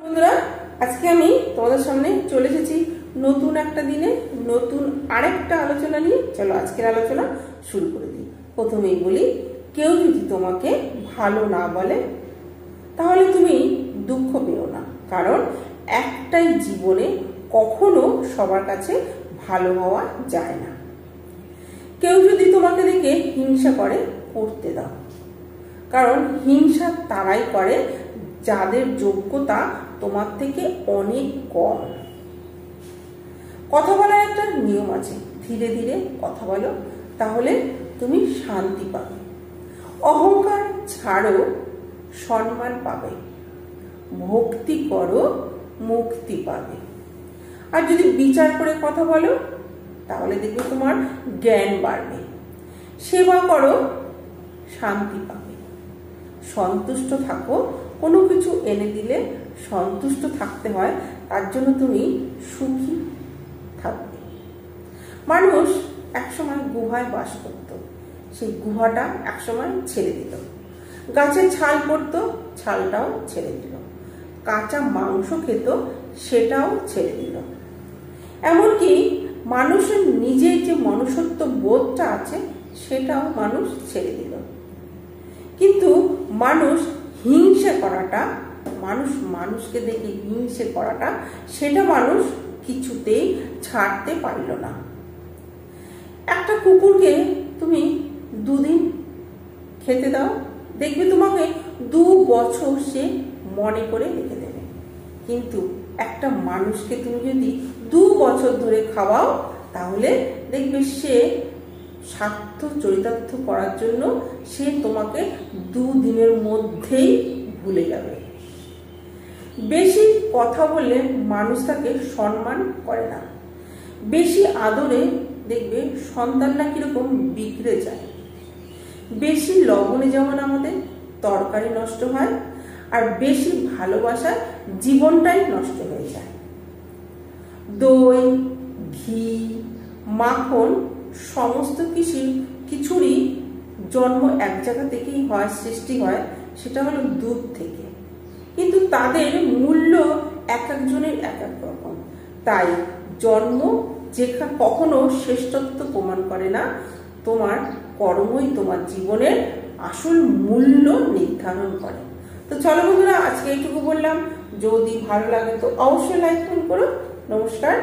বন্ধুরা, আজকে আমি তোমাদের সামনে চলে এসেছি নতুন একটা দিনে নতুন আরেকটা আলোচনা নিয়ে। চলো আজকের আলোচনা শুরু করে দিই। প্রথমেই বলি, কেউ যদি তোমাকে ভালো না বলে তাহলে তুমি দুঃখ পেও না, কারণ একটাই জীবনে কখনো সবার কাছে ভালো হওয়া যায় না। কেউ যদি তোমাকে দেখে হিংসা করে, করতে দাও, কারণ হিংসা তারাই করে যাদের যোগ্যতা তোমার থেকে অনেক কম। কথা বলার একটা নিয়ম আছে, ধীরে ধীরে কথা বলো, তাহলে তুমি শান্তি পাবে। অহংকার ছাড়ো, সম্মান পাবে। ভক্তি করো, মুক্তি পাবে। আর যদি বিচার করে কথা বলো তাহলে দেখবে তোমার জ্ঞান বাড়বে। সেবা করো, শান্তি পাবে। সন্তুষ্ট থাকো, কোনো কিছু এনে দিলে সন্তুষ্ট থাকতে হয়, তার জন্য তুমি সুখী থাকবে। মানুষ একসময় গুহায় বাস করত, সেই গুহাটা একসময় ছেড়ে দিল। গাছের ছাল পড়তো, ছালটাও ছেড়ে দিল। কাঁচা মাংস খেত, সেটাও ছেড়ে দিল। এমনকি মানুষের নিজের যে মনুষ্যত্ব বোধটা আছে সেটাও মানুষ ছেড়ে দিল। কিন্তু মানুষ হিংসে করাটা, মানুষকে দেখে হিংসে করাটা, সেটা মানুষ কিছুতেই ছাড়তে পারল না। একটা কুকুরকে তুমি দুদিন খেতে দাও, দেখবে তোমাকে 2 বছর সে মনে করে রেখে দেবে। কিন্তু একটা মানুষকে তুমি যদি 2 বছর ধরে খাওয়াও, তাহলে দেখবে সে স্বার্থ চরিতার্থ করার জন্য সে তোমাকে 2 দিনের মধ্যেই ভুলে যাবে। বেশি কথা বললে মানুষ তাকে সম্মান করে না। বেশি আদরে দেখবে সন্তানরা কিরকম বিগড়ে যায়। বেশি লবণে যেমন আমাদের তরকারি নষ্ট হয়, আর বেশি ভালোবাসায় জীবনটাই নষ্ট হয়ে যায়। দই, ঘি, মাখন সমস্ত কিছুরই জন্ম এক জায়গা থেকেই হয়, সৃষ্টি হয়, সেটা হলো দুধ থেকে। কিন্তু তাদের মূল্য এক একজনের এক এক রকম। তাই জন্ম কখনো শ্রেষ্ঠত্ব প্রমাণ করে না। তোমার কর্মই তোমার জীবনের আসল মূল্য নির্ধারণ করে। তো চলো বন্ধুরা, আজকে এইটুকু বললাম। যদি ভালো লাগে তো অবশ্যই লাইক করো। নমস্কার।